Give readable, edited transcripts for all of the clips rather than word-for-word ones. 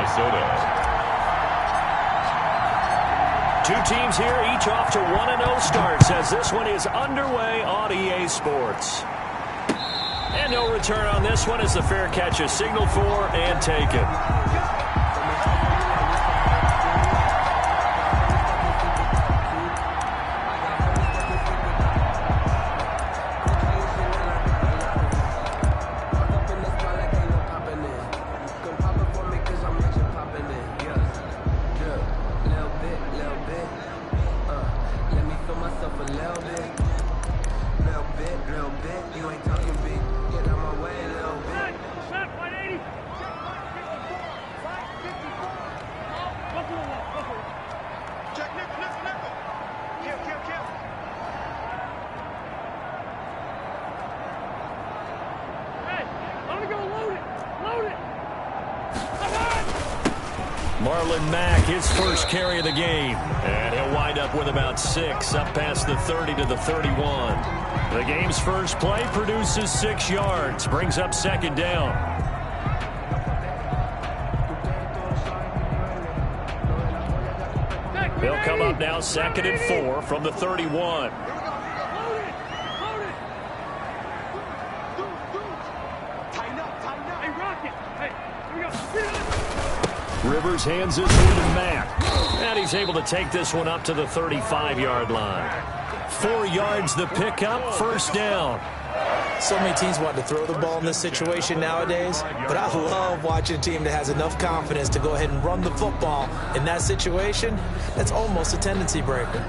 Minnesota. Two teams here, each off to 1-0 starts as this one is underway on EA Sports. And no return on this one as the fair catch is signaled for and taken. His first carry of the game, and he'll wind up with about 6 up past the 30 to the 31. The game's first play produces 6 yards, brings up second down. They'll come up now 2nd and 4 from the 31. Rivers hands this one to Mack. And he's able to take this one up to the 35-yard line. 4 yards the pickup, first down. So many teams want to throw the ball in this situation nowadays, but I love watching a team that has enough confidence to go ahead and run the football. In that situation, that's almost a tendency breaker.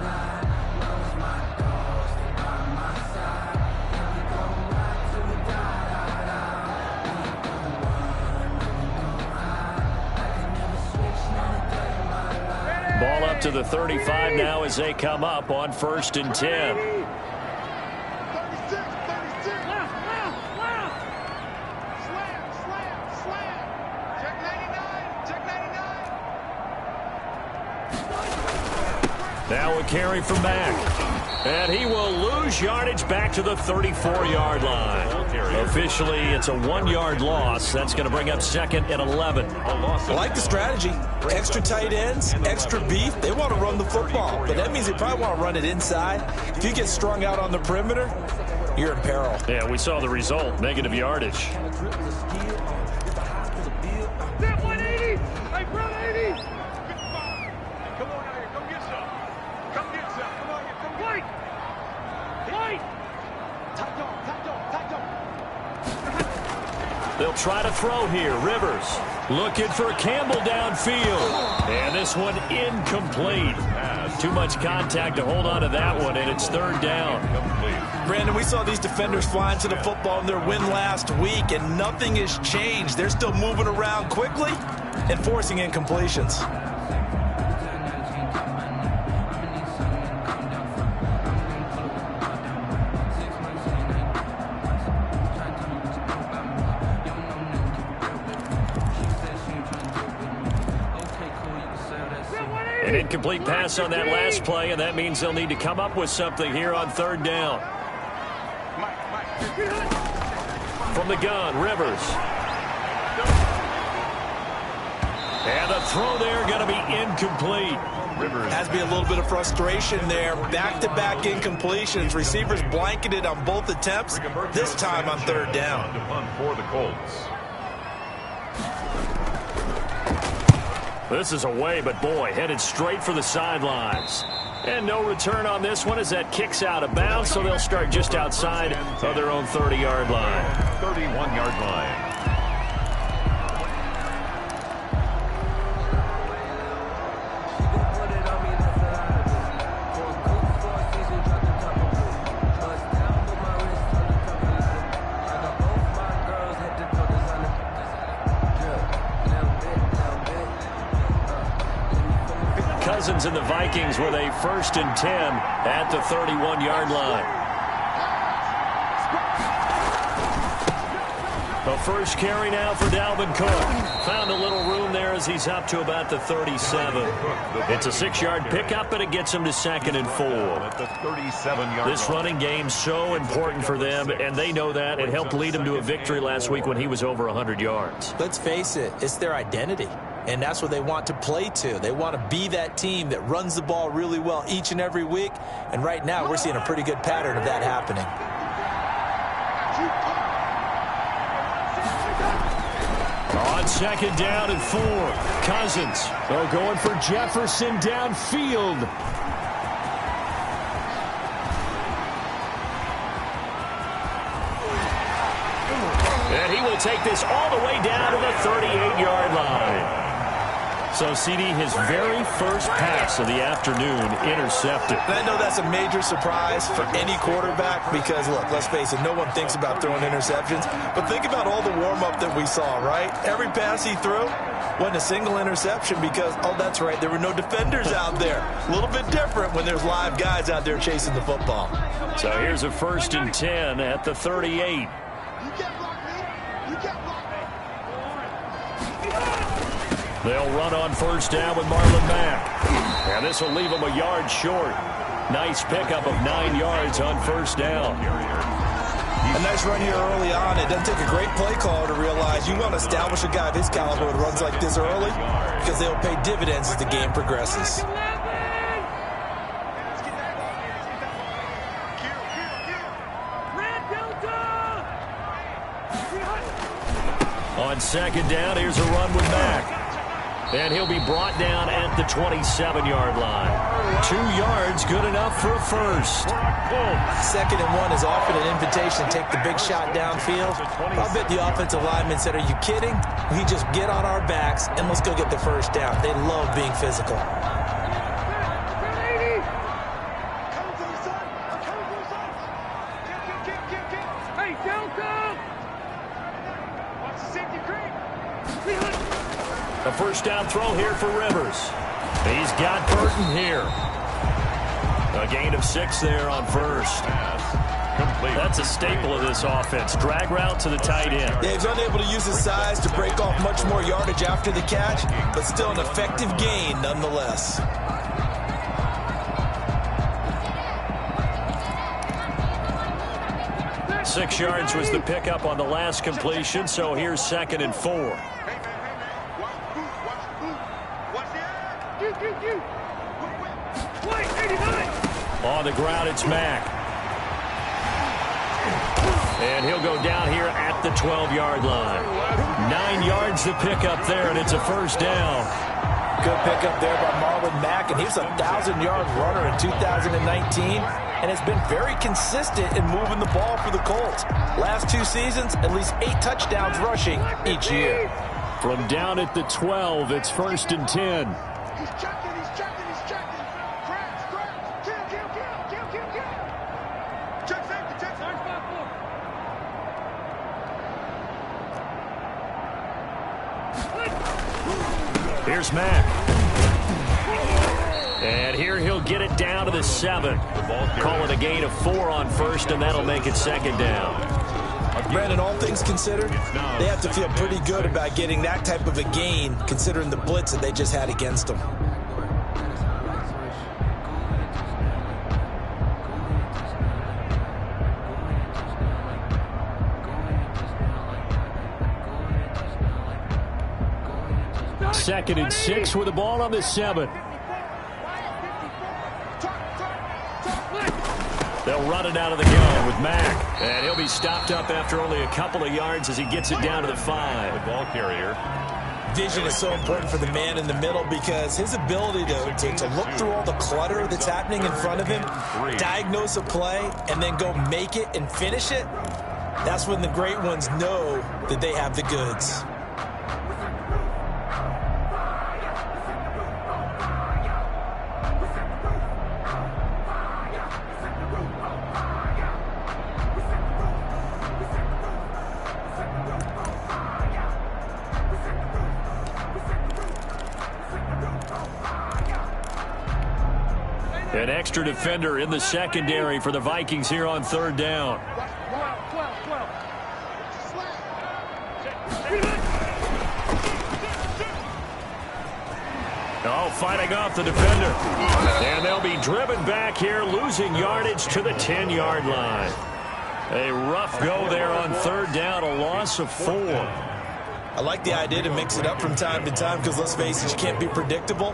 Ball up to the 35 now as they come up on 1st and 10. Now a carry from Mack. And he will lose yardage back to the 34-yard line. Officially, it's a 1-yard loss. That's going to bring up 2nd and 11. I like the strategy. Extra tight ends, extra beef. They want to run the football, but that means they probably want to run it inside. If you get strung out on the perimeter, you're in peril. Yeah, we saw the result. Negative yardage. They'll try to throw here. Rivers looking for Campbell downfield. And this one incomplete. Too much contact to hold on to that one, and it's 3rd down. Brandon, we saw these defenders flying to the football in their win last week, and nothing has changed. They're still moving around quickly and forcing incompletions. An incomplete pass on that last play, and that means they'll need to come up with something here on 3rd down. From the gun, Rivers. And the throw there going to be incomplete. Rivers has to be a little bit of frustration there. Back-to-back incompletions. Receivers blanketed on both attempts, this time on 3rd down. For the Colts. This is away, but boy, headed straight for the sidelines. And no return on this one as that kicks out of bounds, so they'll start just outside of their own 30-yard line. 31-yard line. Cousins and the Vikings with a 1st and 10 at the 31-yard line. The first carry now for Dalvin Cook. Found a little room there as he's up to about the 37. It's a 6-yard pickup, but it gets him to 2nd and 4. At the 37-yard This running game so important for them, and they know that. It helped lead them to a victory last week when he was over 100 yards. Let's face it, it's their identity. and that's what they want to play to. They want to be that team that runs the ball really well each and every week, and right now we're seeing a pretty good pattern of that happening. On second down and 4, Cousins. They're going for Jefferson downfield. And he will take this all the way down to the 38-yard line. So, CD, his very first pass of the afternoon intercepted. And I know that's a major surprise for any quarterback because, look, let's face it, no one thinks about throwing interceptions. But think about all the warm-up that we saw, right? Every pass he threw wasn't a single interception because, oh, that's right, there were no defenders out there. A little bit different when there's live guys out there chasing the football. So here's a 1st and 10 at the 38. They'll run on 1st down with Marlon Mack. And this will leave them a yard short. Nice pickup of 9 yards on 1st down. A nice run here early on. It doesn't take a great play caller to realize you want to establish a guy of his caliber that runs like this early because they'll pay dividends as the game progresses. On 2nd down, here's a run with Mack. And he'll be brought down at the 27-yard line. 2 yards, good enough for a first. 2nd and 1 is often an invitation to take the big shot downfield. I bet the offensive lineman said, are you kidding? We just get on our backs and let's go get the first down. They love being physical. A 1st down throw here for Rivers. He's got Burton here. A gain of 6 there on 1st. That's a staple of this offense. Drag route to the tight end. Yeah, he's unable to use his size to break off much more yardage after the catch, but still an effective gain nonetheless. Six yards was the pickup on the last completion, so here's 2nd and 4. On the ground, it's Mack. And he'll go down here at the 12-yard line. 9 yards to pick up there, and it's a 1st down. Good pickup there by Marlon Mack, and he's a 1,000-yard runner in 2019, and has been very consistent in moving the ball for the Colts. Last 2 seasons, at least 8 touchdowns rushing each year. From down at the 12, it's 1st and 10. Here's Mack. And here he'll get it down to the 7. Call it a gain of 4 on 1st, and that'll make it 2nd down. Brandon, all things considered, they have to feel pretty good about getting that type of a gain, considering the blitz that they just had against them. Second and 6 with the ball on the 7. They'll run it out of the gun with Mack. And he'll be stopped up after only a couple of yards as he gets it down to the 5. The ball carrier. Vision is so important for the man in the middle because his ability to look through all the clutter that's happening in front of him, diagnose a play, and then go make it and finish it, that's when the great ones know that they have the goods. An extra defender in the secondary for the Vikings here on 3rd down. Oh, fighting off the defender. And they'll be driven back here, losing yardage to the 10-yard line. A rough go there on 3rd down, a loss of 4. I like the idea to mix it up from time to time because, let's face it, you can't be predictable.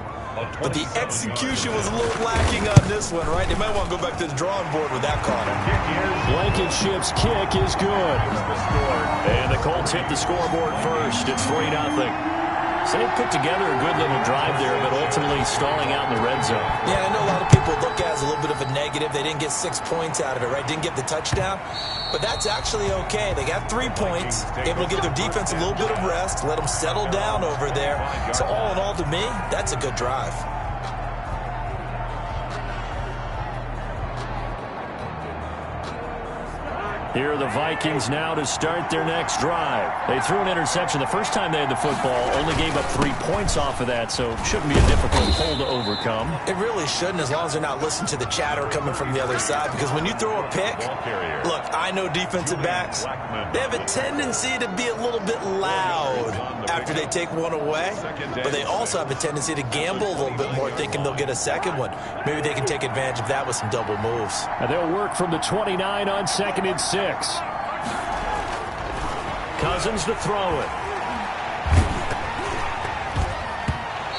But the execution was a little lacking on this one, right? They might want to go back to the drawing board with that call. Blankenship's kick is good. And the Colts hit the scoreboard first. It's 3-0. So they put together a good little drive there, but ultimately stalling out in the red zone. Yeah, I know a lot of people look at it as a little bit of a negative. They didn't get 6 points out of it, right? Didn't get the touchdown. But that's actually okay. They got 3 points, able to give their defense a little bit of rest, let them settle down over there. So all in all, to me, that's a good drive. Here are the Vikings now to start their next drive. They threw an interception the first time they had the football, only gave up 3 points off of that, so it shouldn't be a difficult hole to overcome. It really shouldn't, as long as they're not listening to the chatter coming from the other side, because when you throw a pick, look, I know defensive backs, they have a tendency to be a little bit loud after they take one away, but they also have a tendency to gamble a little bit more, thinking they'll get a second one. Maybe they can take advantage of that with some double moves. And they'll work from the 29 on 2nd and 6. Cousins to throw it.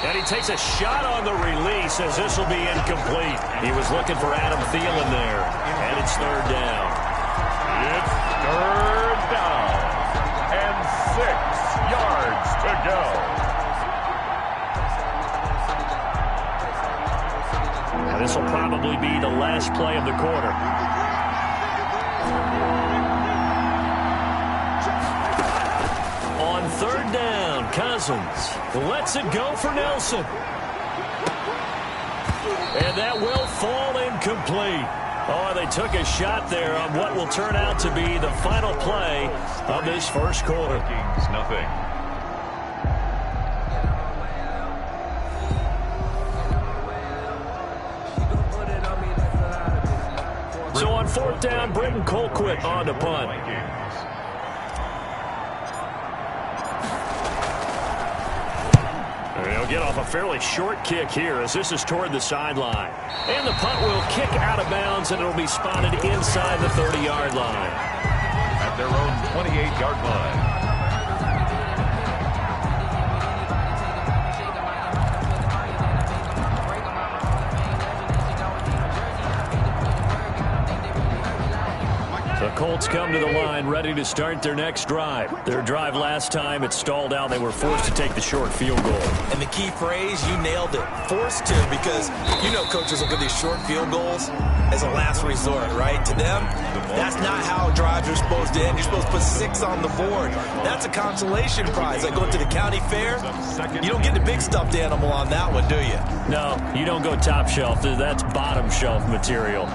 And he takes a shot on the release as this will be incomplete. He was looking for Adam Thielen there. And it's 3rd down. It's 3rd down. And 6 yards to go. Now this will probably be the last play of the quarter. On 3rd down, Cousins lets it go for Nelson. And that will fall incomplete. Oh, they took a shot there on what will turn out to be the final play of this first quarter. Vikings, nothing. So on 4th down, Britton Colquitt on the punt. They'll get off a fairly short kick here as this is toward the sideline. And the punt will kick out of bounds, and it'll be spotted inside the 30-yard line. At their own 28-yard line. The Colts come to the line ready to start their next drive. Their drive last time, it stalled out. They were forced to take the short field goal. And the key phrase, you nailed it. Forced to, because you know coaches look at these short field goals as a last resort, right? To them, that's not how drives are supposed to end. You're supposed to put 6 on the board. That's a consolation prize. Like going to the county fair, you don't get the big stuffed animal on that one, do you? No, you don't go top shelf. That's bottom shelf material.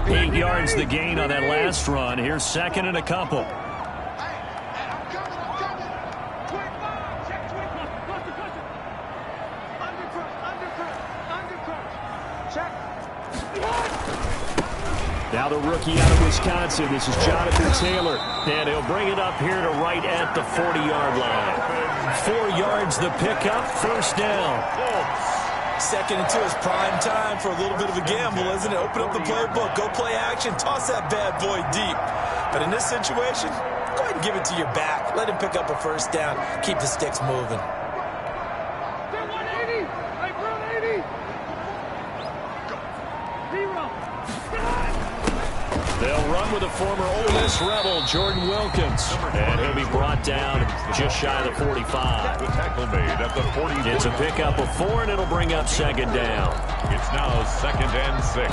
8 yards the gain on that last run. Here's 2nd and a couple. Now the rookie out of Wisconsin. This is Jonathan Taylor. And he'll bring it up here to right at the 40-yard line. 4 yards the pickup. 1st down. 2nd and 2 is prime time for a little bit of a gamble, isn't it? Open up the playbook, go play action, toss that bad boy deep. But in this situation, go ahead and give it to your back. Let him pick up a 1st down. Keep the sticks moving. They'll run with the former Ole Miss Rebel, Jordan Wilkins. And he'll be brought down just shy of the 45. The tackle made at the 40. It's a pickup of 4, and it'll bring up 2nd down. It's now 2nd and 6.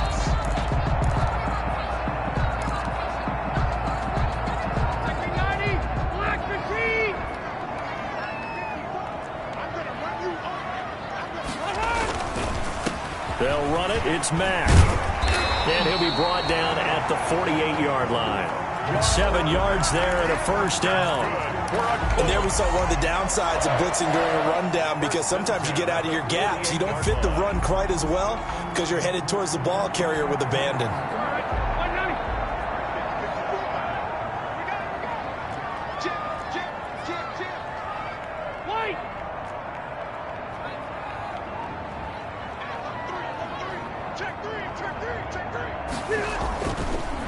They'll run it. It's Mack. And he'll be brought down at the 48-yard line. 7 yards there and a 1st down. And there we saw one of the downsides of blitzing during a rundown, because sometimes you get out of your gaps. You don't fit the run quite as well because you're headed towards the ball carrier with abandon.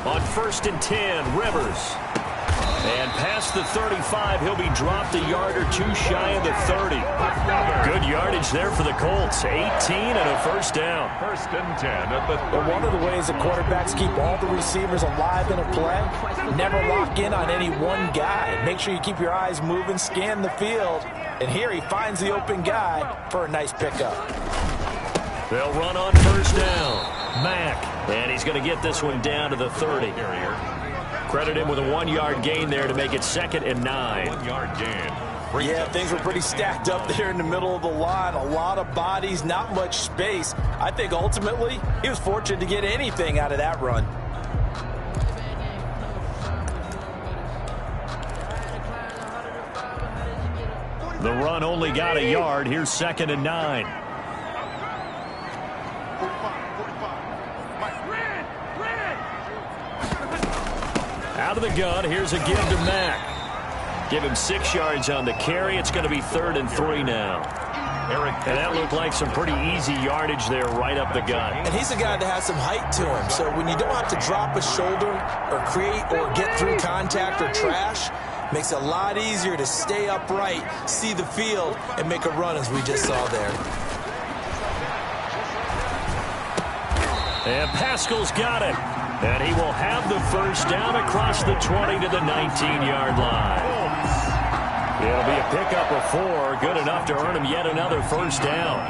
On 1st and 10, Rivers. And past the 35, he'll be dropped a yard or two shy of the 30. Good yardage there for the Colts. 18 and a first down. First and 10 at the 30. Well, one of the ways that quarterbacks keep all the receivers alive in a play, never lock in on any one guy. Make sure you keep your eyes moving, scan the field. And here he finds the open guy for a nice pickup. They'll run on first down. Mack. And he's going to get this one down to the 30. Credit him with a 1-yard gain there to make it 2nd and 9. 1-yard gain. Yeah, things were pretty stacked up there in the middle of the line. A lot of bodies, not much space. I think ultimately he was fortunate to get anything out of that run. The run only got a yard. Here's 2nd and 9. Out of the gun, here's a give to Mack. Give him 6 yards on the carry. It's going to be 3rd and 3 now. And that looked like some pretty easy yardage there right up the gut. And he's a guy that has some height to him. So when you don't have to drop a shoulder or create or get through contact or trash, makes it a lot easier to stay upright, see the field, and make a run as we just saw there. And Pascal's got it. And he will have the first down across the 20 to the 19-yard line. It'll be a pickup of 4, good enough to earn him yet another first down.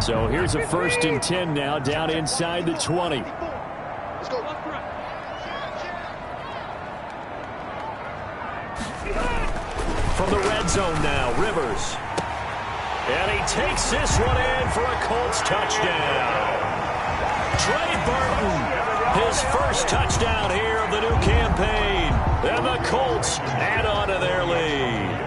So here's a 1st and 10 now down inside the 20. From the red zone now, Rivers. And he takes this one in for a Colts touchdown. Trey Burton, his first touchdown here of the new campaign. And the Colts add on to their lead.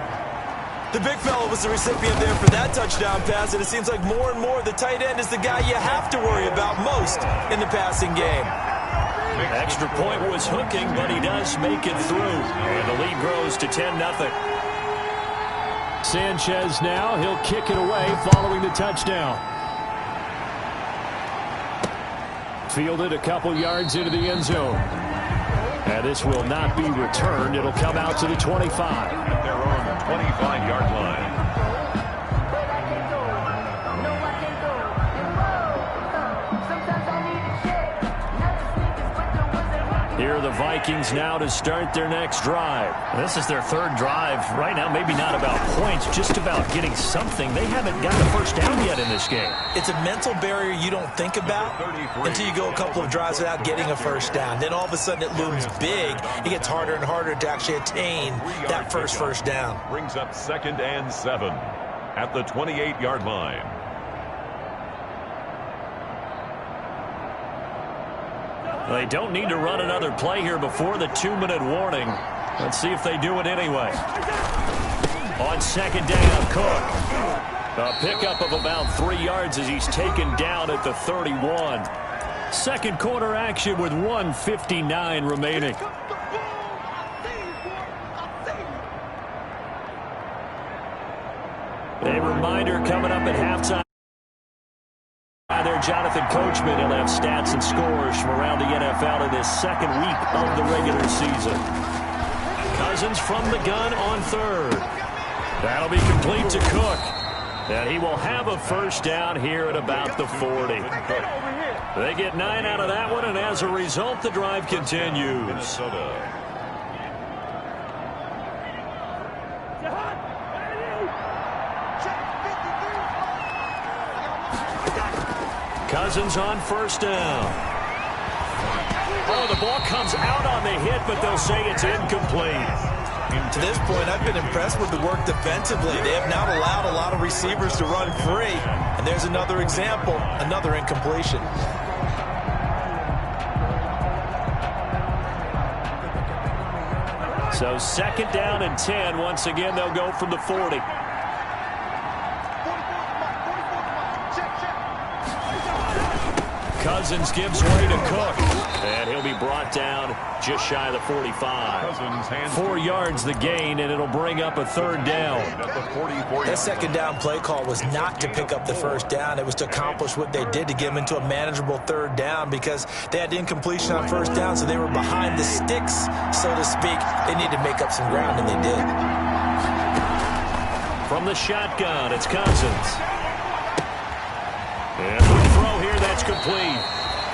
The big fella was the recipient there for that touchdown pass, and it seems like more and more the tight end is the guy you have to worry about most in the passing game. Extra point was hooking, but he does make it through. And the lead grows to 10-0. Sanchez now, he'll kick it away following the touchdown. Fielded a couple yards into the end zone. And this will not be returned. It'll come out to the 25. At their own 25-yard line. Here are the Vikings now to start their next drive. This is their 3rd drive. Right now, maybe not about points, just about getting something. They haven't got the first down yet in this game. It's a mental barrier you don't think about until you go a couple of drives without getting a first down. Then all of a sudden it looms big. It gets harder and harder to actually attain that first down. Brings up 2nd and 7 at the 28-yard line. They don't need to run another play here before the 2-minute warning. Let's see if they do it anyway. On 2nd down, Cook. A pickup of about 3 yards as he's taken down at the 31. Second quarter action with 1:59 remaining. A reminder coming up at halftime. There, Jonathan Coachman. He'll have stats and scores from around the NFL in this 2nd week of the regular season. Cousins from the gun on 3rd. That'll be complete to Cook. And he will have a first down here at about the 40. They get 9 out of that one, and as a result, the drive continues. Minnesota. Cousins on first down. Oh, the ball comes out on the hit, but they'll say it's incomplete. To this point, I've been impressed with the work defensively. They have not allowed a lot of receivers to run free. And there's another example, another incompletion. So 2nd down and 10. Once again, they'll go from the 40. Cousins gives way to Cook. And he'll be brought down just shy of the 45. 4 yards the gain, and it'll bring up a third down. That second down play call was not to pick up the first down. It was to accomplish what they did, to get them into a manageable third down, because they had incompletion on first down, so they were behind the sticks, so to speak. They needed to make up some ground, and they did. From the shotgun, it's Cousins. And the throw here, that's complete.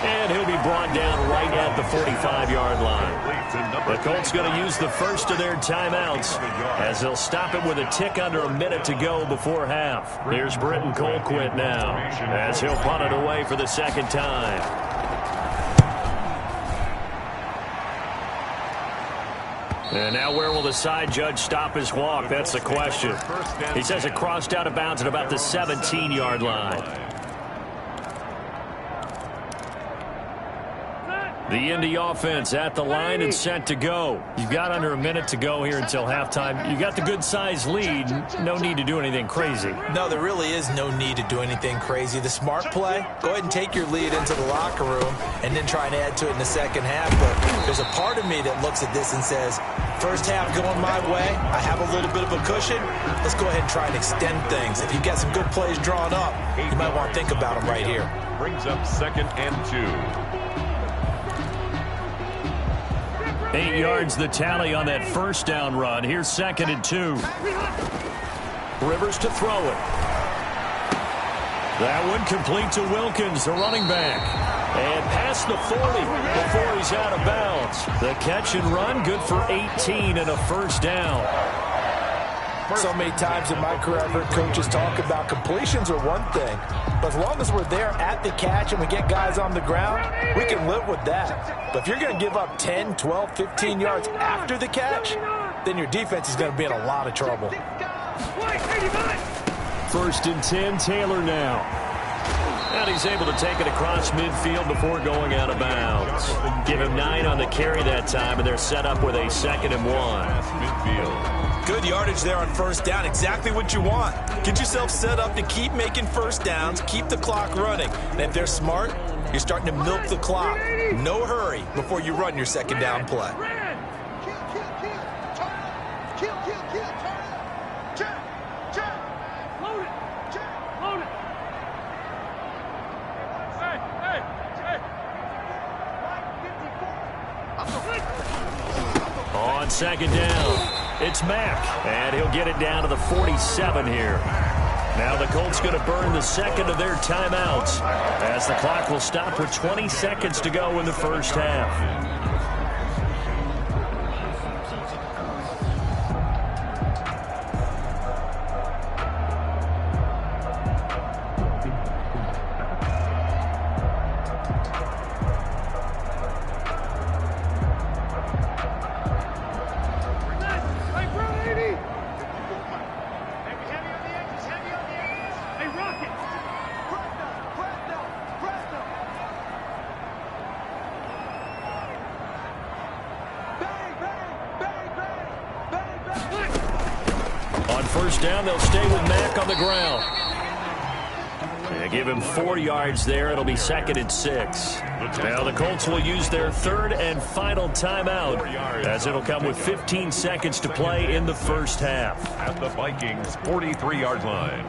And he'll be brought down right at the 45-yard line. The Colts going to use the first of their timeouts as they'll stop it with a tick under a minute to go before half. Here's Britton Colquitt now as he'll punt it away for the second time. And now where will the side judge stop his walk? That's the question. He says it crossed out of bounds at about the 17-yard line. The Indy offense at the line and set to go. You've got under a minute to go here until halftime. You got the good-sized lead. No need to do anything crazy. No, there really is no need to do anything crazy. The smart play, go ahead and take your lead into the locker room and then try and add to it in the second half. But there's a part of me that looks at this and says, first half going my way, I have a little bit of a cushion. Let's go ahead and try and extend things. If you've got some good plays drawn up, you might want to think about them right here. Brings up 2nd and 2. 8 yards the tally on that first down run. Here's 2nd and 2. Rivers to throw it. That one complete to Wilkins, the running back. And past the 40 before he's out of bounds. The catch and run, good for 18 and a first down. So many times in my career, I've heard coaches talk about completions are one thing, but as long as we're there at the catch and we get guys on the ground, we can live with that. But if you're going to give up 10, 12, 15 yards after the catch, then your defense is going to be in a lot of trouble. 1st and 10, Taylor now. And he's able to take it across midfield before going out of bounds. Give him 9 on the carry that time, and they're set up with a 2nd and 1. Midfield. Good yardage there on first down. Exactly what you want. Get yourself set up to keep making first downs, keep the clock running. And if they're smart, you're starting to milk the clock. No hurry before you run your second down play. On 2nd down. It's Mack, and he'll get it down to the 47 here. Now the Colts going to burn the 2nd of their timeouts as the clock will stop with 20 seconds to go in the first half. First down, they'll stay with Mack on the ground. They give him 4 yards there. It'll be 2nd and 6. Now the Colts will use their 3rd and final timeout as it'll come with 15 seconds to play in the first half. At the Vikings' 43-yard line.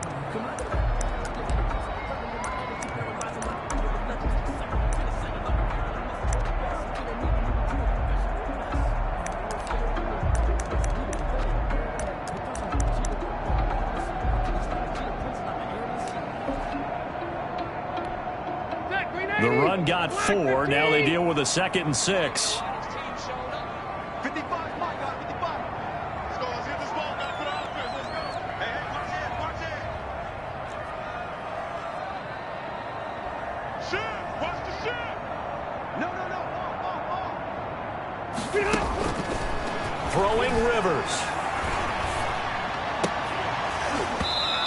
The run got 4. Now they deal with a 2nd and 6. Throwing Rivers.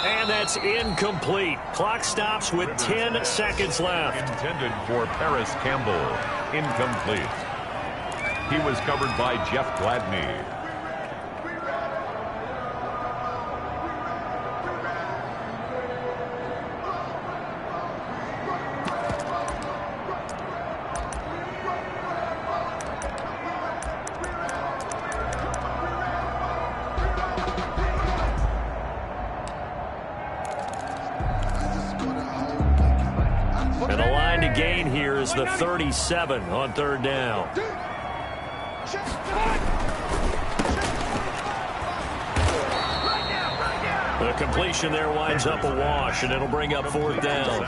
And that's incomplete. Clock stops with 10 seconds left. Intended for Paris Campbell. Incomplete. He was covered by Jeff Gladney. gain here is the 37 on third down. The completion there winds up a wash, and it'll bring up fourth down.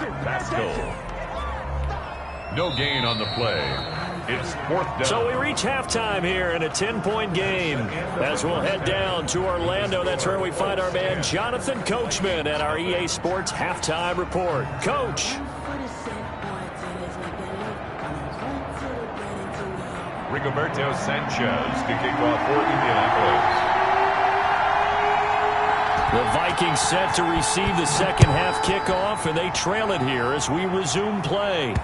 No gain on the play. It's fourth down. So we reach halftime here in a 10-point game. As we'll head down to Orlando, that's where we find our man Jonathan Coachman at our EA Sports Halftime Report. Coach. Rigoberto Sanchez to kick off for Indianapolis. The Vikings set to receive the second half kickoff, and they trail it here as we resume play.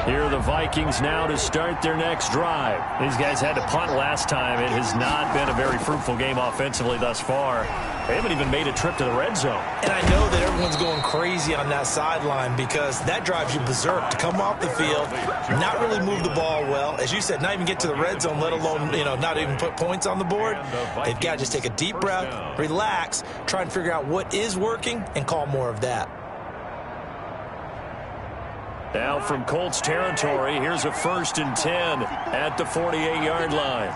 Here are the Vikings now to start their next drive. These guys had to punt last time. It has not been a very fruitful game offensively thus far. They haven't even made a trip to the red zone. And I know that everyone's going crazy on that sideline because that drives you berserk to come off the field, not really move the ball well. As you said, not even get to the red zone, let alone, not even put points on the board. They've got to just take a deep breath, relax, try and figure out what is working, and call more of that. Now from Colts territory, here's a 1st and 10 at the 48-yard line.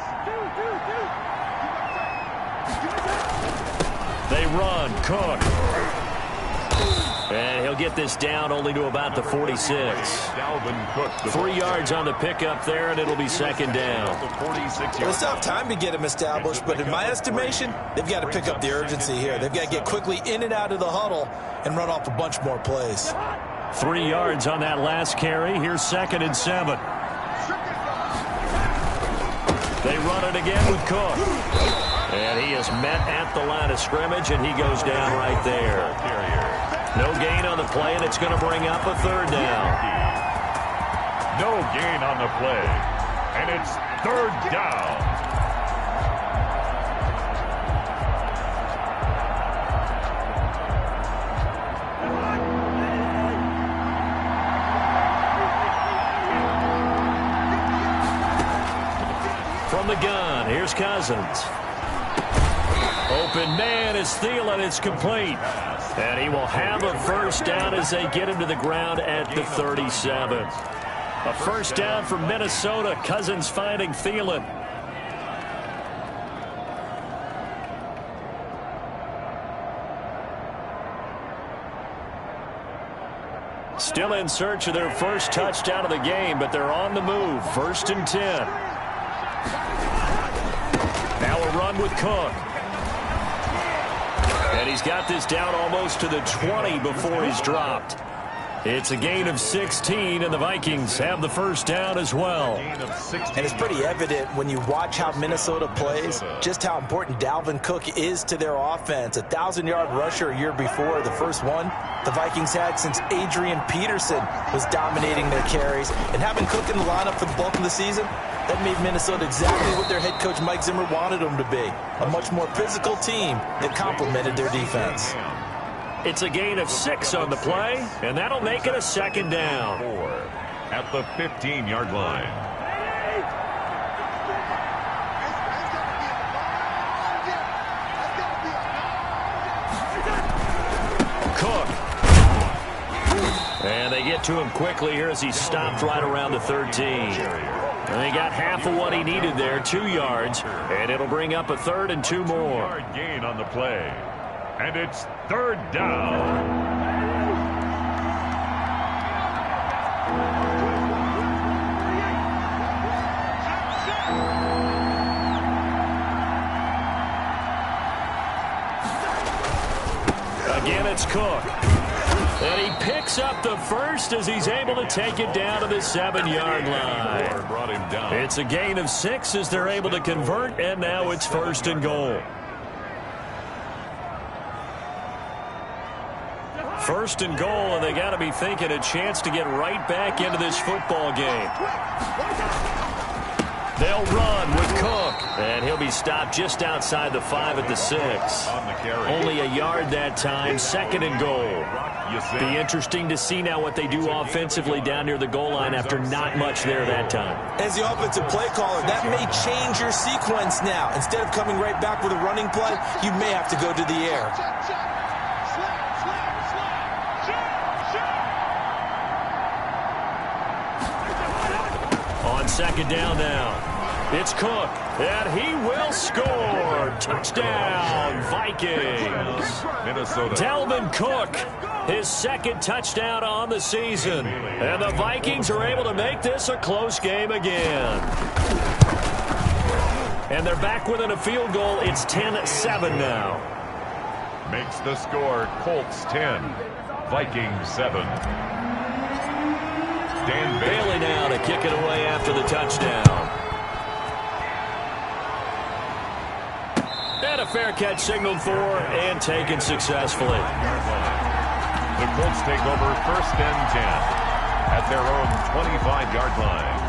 They run. Cook. And he'll get this down only to about the 46. 3 yards on the pickup there, and it'll be second down. Well, it's tough time to get him established, but in my estimation, they've got to pick up the urgency here. They've got to get quickly in and out of the huddle and run off a bunch more plays. 3 yards on that last carry. Here's 2nd and 7. They run it again with Cook. And he is met at the line of scrimmage, and he goes down right there. No gain on the play, and it's going to bring up a 3rd down. No gain on the play, and it's 3rd down. From the gun, here's Cousins. Open man is Thielen. It's complete. And he will have a 1st down as they get him to the ground at the 37. A 1st down for Minnesota. Cousins finding Thielen. Still in search of their first touchdown of the game, but they're on the move. 1st and 10. Now a run with Cook. And he's got this down almost to the 20 before he's dropped. It's a gain of 16, and the Vikings have the 1st down as well. And it's pretty evident when you watch how Minnesota plays, just how important Dalvin Cook is to their offense. A 1,000-yard rusher a year before, the first one the Vikings had since Adrian Peterson was dominating their carries. And having Cook in the lineup for the bulk of the season, that made Minnesota exactly what their head coach Mike Zimmer wanted them to be. A much more physical team that complemented their defense. It's a gain of 6 on the play, and that'll make it a 2nd down. 4 at the 15-yard line. Cook. And they get to him quickly here as he stopped right around the 13. And they got half of what he needed there, 2 yards, and it'll bring up a 3rd and 2 more. Yard gain on the play, and it's 3rd down. Again, it's Cook. And he picks up the 1st as he's able to take it down to the 7-yard line. Brought him down. It's a gain of 6 as they're able to convert, and now it's 1st and goal. 1st and goal, and they got to be thinking a chance to get right back into this football game. They'll run with Cook. And he'll be stopped just outside the 5 at the 6. Only a yard that time, 2nd and goal. Be interesting to see now what they do offensively down near the goal line after not much there that time. As the offensive play caller, that may change your sequence now. Instead of coming right back with a running play, you may have to go to the air. On 2nd down now, it's Cook, and he will score. Touchdown, Vikings. Minnesota. Dalvin Cook, his 2nd touchdown on the season. And the Vikings are able to make this a close game again. And they're back within a field goal. It's 10-7 now. Makes the score Colts 10, Vikings 7. Dan Bailey now to kick it away after the touchdown. And a fair catch signaled for and taken successfully. The Colts take over 1st and 10 at their own 25-yard line.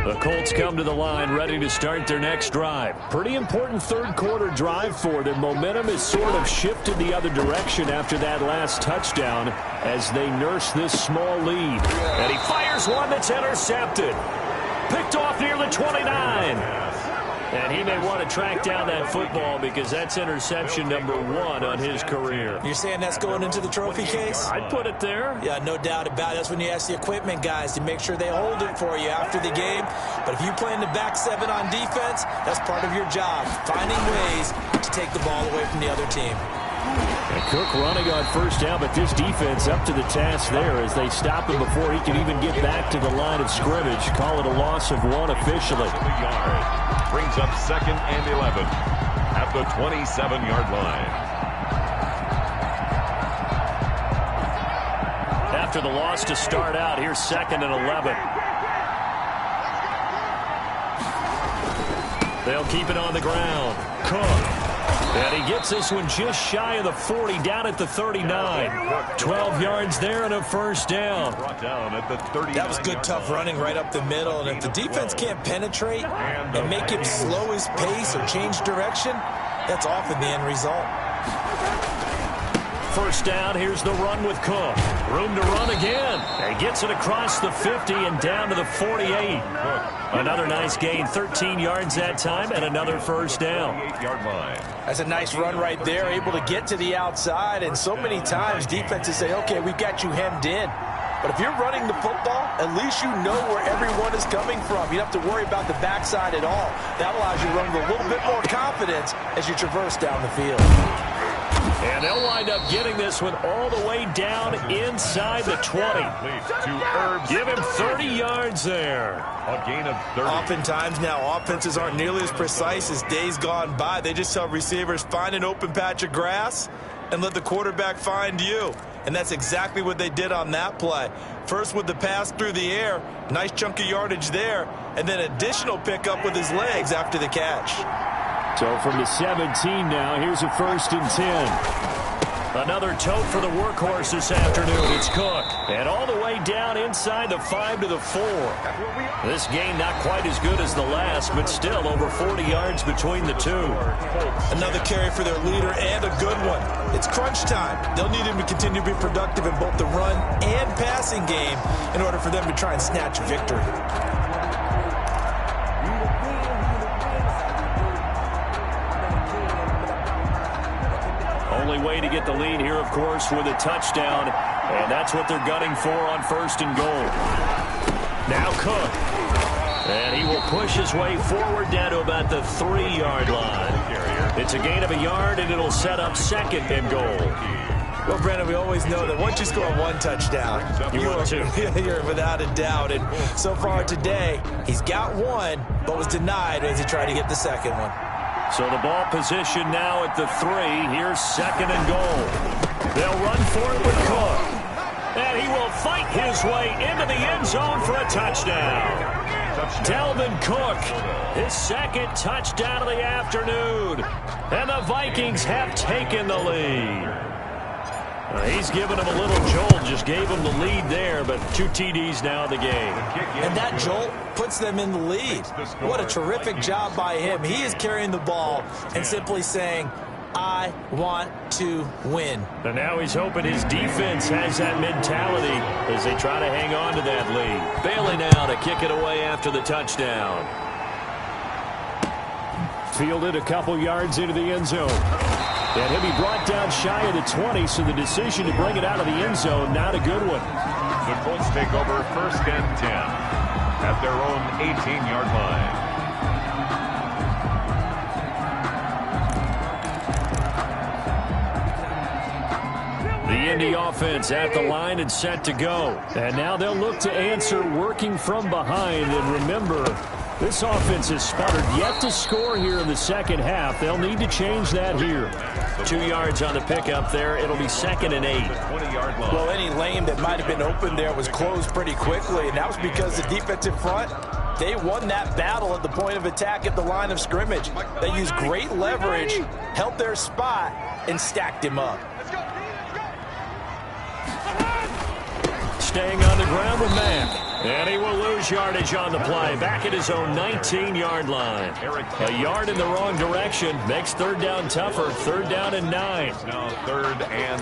The Colts come to the line ready to start their next drive. Pretty important 3rd quarter drive for them. Momentum is sort of shifted the other direction after that last touchdown as they nurse this small lead. And he fires one that's intercepted. Picked off near the 29. And he may want to track down that football because that's interception number 1 on his career. You're saying that's going into the trophy case? I'd put it there. Yeah, no doubt about it. That's when you ask the equipment guys to make sure they hold it for you after the game. But if you play in the back 7 on defense, that's part of your job, finding ways to take the ball away from the other team. And Cook running on 1st down, but this defense up to the task there as they stop him before he can even get back to the line of scrimmage. Call it a loss of 1 officially. Brings up 2nd and 11 at the 27-yard line. After the loss to start out, here's 2nd and 11. They'll keep it on the ground. Cook. And he gets this one just shy of the 40, down at the 39. 12 yards there and a 1st down. That was good, tough running right up the middle. And if the defense can't penetrate and make him slow his pace or change direction, that's often the end result. 1st down, here's the run with Cook. Room to run again. And gets it across the 50 and down to the 48. Another nice gain, 13 yards that time, and another 1st down. That's a nice run right there, able to get to the outside. And so many times defenses say, okay, we've got you hemmed in. But if you're running the football, at least you know where everyone is coming from. You don't have to worry about the backside at all. That allows you to run with a little bit more confidence as you traverse down the field. And they'll wind up getting this one all the way down inside the 20. Give him 30 yards there. A gain of 30. Oftentimes now, offenses aren't nearly as precise as days gone by. They just tell receivers, find an open patch of grass and let the quarterback find you. And that's exactly what they did on that play. First with the pass through the air, nice chunk of yardage there, and then additional pickup with his legs after the catch. So from the 17 now, here's a 1st and 10. Another tote for the workhorse this afternoon. It's Cook. And all the way down inside the 5 to the 4. This game not quite as good as the last, but still over 40 yards between the two. Another carry for their leader and a good one. It's crunch time. They'll need him to continue to be productive in both the run and passing game in order for them to try and snatch victory. Only way to get the lead here, of course, with a touchdown. And that's what they're gunning for on 1st and goal. Now Cook. And he will push his way forward down to about the 3-yard line. It's a gain of a yard, and it'll set up 2nd and goal. Well, Brandon, we always know that once you score 1 touchdown, you're without a doubt. And so far today, he's got 1, but was denied as he tried to get the 2nd one. So the ball position now at the 3. Here's 2nd and goal. They'll run for it with Cook. And he will fight his way into the end zone for a touchdown. Dalvin Cook, his second touchdown of the afternoon. And the Vikings have taken the lead. He's given him a little jolt, just gave him the lead there, but 2 TDs now in the game. And that jolt puts them in the lead. What a terrific job by him. He is carrying the ball and simply saying, I want to win. And now he's hoping his defense has that mentality as they try to hang on to that lead. Bailey now to kick it away after the touchdown. Fielded a couple yards into the end zone. And he'll be brought down shy of the 20, so the decision to bring it out of the end zone, not a good one. The Colts take over 1st and 10 at their own 18-yard line. The Indy offense at the line and set to go. And now they'll look to answer working from behind. And remember, this offense has sputtered yet to score here in the second half. They'll need to change that here. 2 yards on the pickup there. It'll be 2nd and 8. Well, any lane that might have been open there was closed pretty quickly, and that was because the defensive front, they won that battle at the point of attack at the line of scrimmage. They used great leverage, held their spot, and stacked him up. Staying on the ground with Mack. And he will lose yardage on the play. Back at his own 19-yard line. A yard in the wrong direction makes 3rd down tougher. 3rd down and 9. Now 3rd and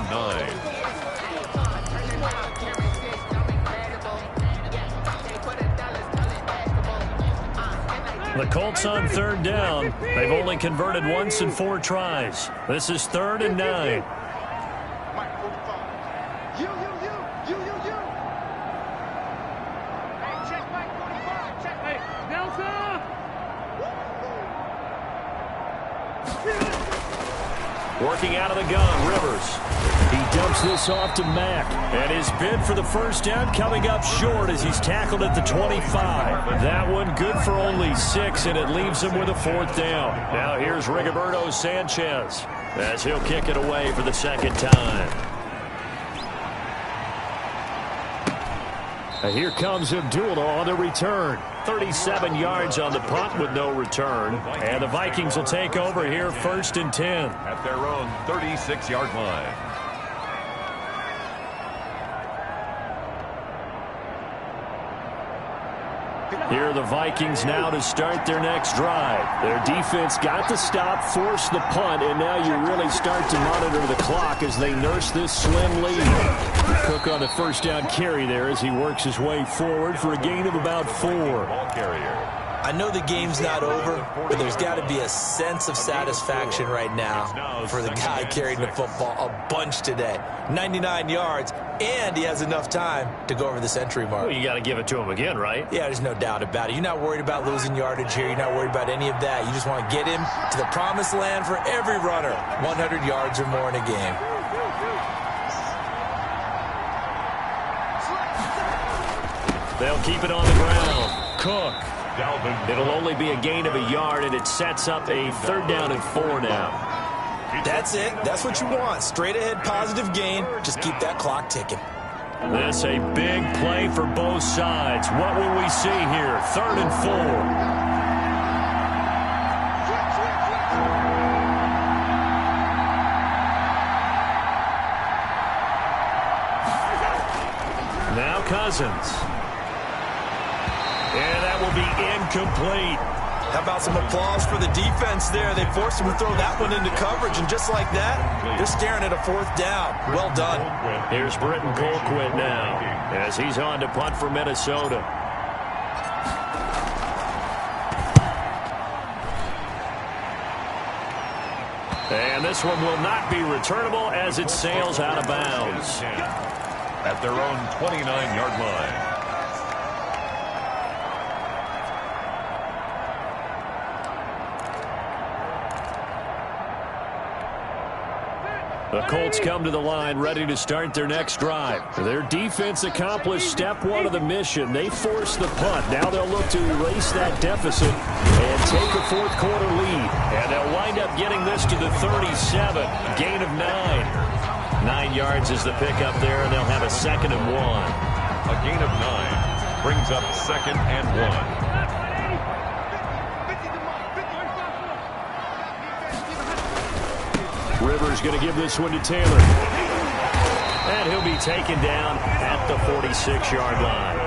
9. The Colts on 3rd down. They've only converted once in 4 tries. This is 3rd and 9. Working out of the gun, Rivers. He dumps this off to Mack. And his bid for the 1st down coming up short as he's tackled at the 25. That one good for only 6, and it leaves him with a 4th down. Now here's Rigoberto Sanchez as he'll kick it away for the 2nd time. And here comes Abdullah on the return. 37 yards on the punt with no return. And the Vikings will take over here 1st and 10. At their own 36-yard line. Here are the Vikings now to start their next drive. Their defense got the stop, forced the punt, and now you really start to monitor the clock as they nurse this slim lead. Cook on the 1st down carry there as he works his way forward for a gain of about 4. Ball carrier. I know the game's not over, but there's got to be a sense of satisfaction right now for the guy carrying the football a bunch today. 99 yards, and he has enough time to go over the century mark. Well, you got to give it to him again, right? Yeah, there's no doubt about it. You're not worried about losing yardage here. You're not worried about any of that. You just want to get him to the promised land for every runner. 100 yards or more in a game. They'll keep it on the ground. Cook. It'll only be a gain of a yard, and it sets up a 3rd down and 4 now. That's it. That's what you want. Straight ahead positive gain. Just keep that clock ticking. This a big play for both sides. What will we see here? 3rd and 4. Now Cousins. And that will be incomplete. How about some applause for the defense there? They forced him to throw that one into coverage, and just like that, they're staring at a 4th down. Well done. Here's Britton Colquitt now as he's on to punt for Minnesota. And this one will not be returnable as it sails out of bounds. At their own 29-yard line. The Colts come to the line ready to start their next drive. Their defense accomplished step 1 of the mission. They forced the punt. Now they'll look to erase that deficit and take a 4th quarter lead. And they'll wind up getting this to the 37. Gain of 9. 9 yards is the pickup there, and they'll have a 2nd and 1. A gain of 9 brings up 2nd and 1. Receiver's going to give this one to Taylor. And he'll be taken down at the 46-yard line.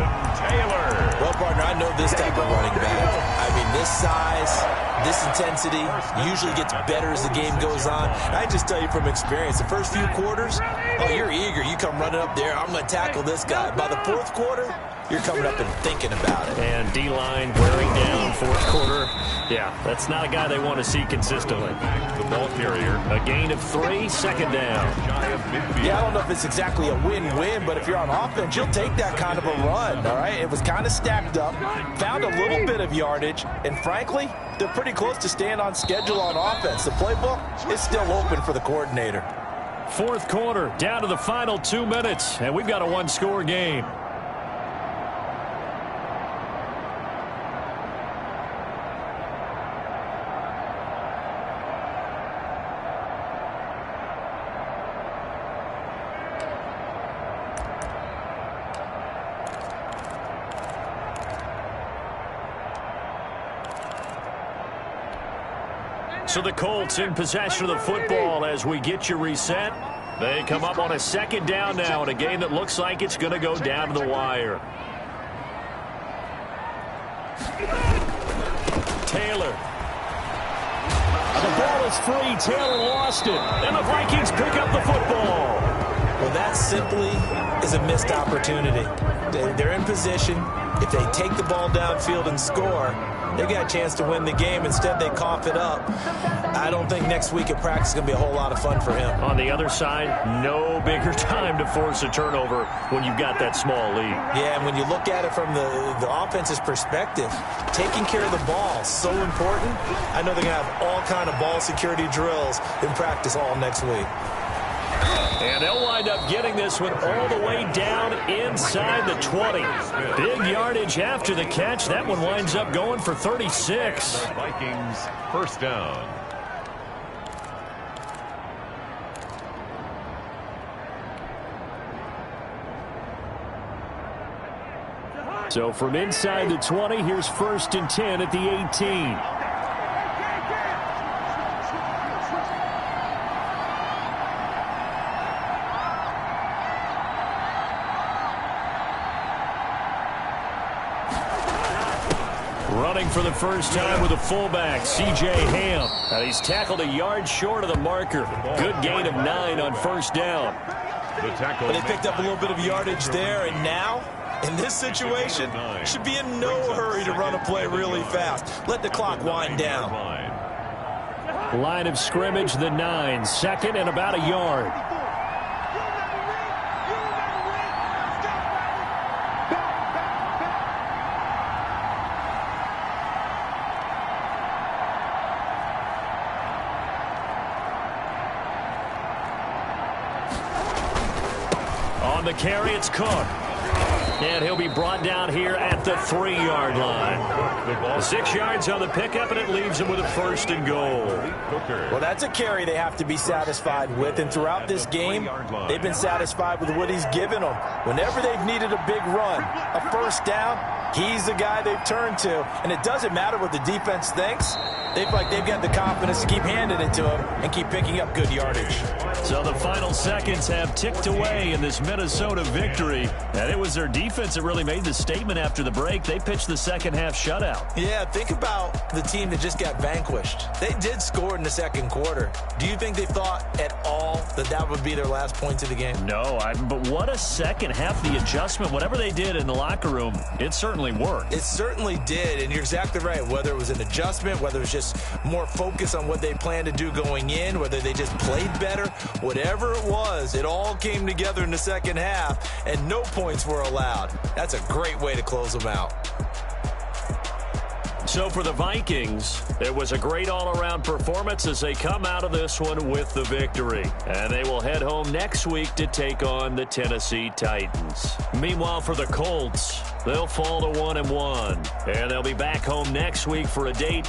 Taylor. Well, partner, I know this type of running back. I mean, this size, this intensity usually gets better as the game goes on. And I just tell you from experience, the first few quarters, oh, you're eager. You come running up there, I'm going to tackle this guy. By the fourth quarter, you're coming up and thinking about it. And D-line wearing down fourth quarter. Yeah, that's not a guy they want to see consistently. The ball carrier. A gain of 3, second down. Yeah, I don't know if it's exactly a win-win, but if you're on offense, you'll take that kind of a run, all right? It was kind of stacked up, found a little bit of yardage, and frankly, they're pretty close to staying on schedule on offense. The playbook is still open for the coordinator. Fourth quarter, down to the final 2 minutes, and we've got a one-score game. So the Colts in possession of the football as we get you reset. They come up on a second down now in a game that looks like it's going to go down to the wire. Taylor. The ball is free. Taylor lost it. And the Vikings pick up the football. Well, that simply is a missed opportunity. They're in position. If they take the ball downfield and score, they got a chance to win the game. Instead, they cough it up. I don't think next week at practice is going to be a whole lot of fun for him. On the other side, no bigger time to force a turnover when you've got that small lead. Yeah, and when you look at it from the offense's perspective, taking care of the ball is so important. I know they're going to have all kind of ball security drills in practice all next week. And they'll wind up getting this one all the way down inside the 20. Big yardage after the catch. That one winds up going for 36. Vikings first down. So from inside the 20, here's 1st and 10 at the 18. Running for the first time with a fullback, C.J. Ham. He's tackled a yard short of the marker. Good gain of 9 on first down. The tackle. But they picked up a little bit of yardage there, and now, in this situation, should be in no hurry to run a play really fast. Let the clock wind down. Line of scrimmage, the 9, second and about a yard. The carry, it's Cook. And he'll be brought down here at the 3-yard line. 6 yards on the pickup, and it leaves him with a 1st and goal. Well, that's a carry they have to be satisfied with. And throughout this game, they've been satisfied with what he's given them. Whenever they've needed a big run, a first down, he's the guy they've turned to. And it doesn't matter what the defense thinks. They've got the confidence to keep handing it to him and keep picking up good yardage. So the final seconds have ticked away in this Minnesota victory. And it was their defense that really made the statement after the break. They pitched the second half shutout. Yeah, think about the team that just got vanquished. They did score in the second quarter. Do you think they thought at all that that would be their last points of the game? No, but what a second half. The adjustment, whatever they did in the locker room, it certainly worked. It certainly did, and you're exactly right. Whether it was an adjustment, whether it was just more focus on what they planned to do going in, whether they just played better, whatever it was, it all came together in the second half, and no points were allowed. That's a great way to close them out. So for the Vikings, it was a great all-around performance as they come out of this one with the victory. And they will head home next week to take on the Tennessee Titans. Meanwhile, for the Colts, they'll fall to 1-1. And they'll be back home next week for a date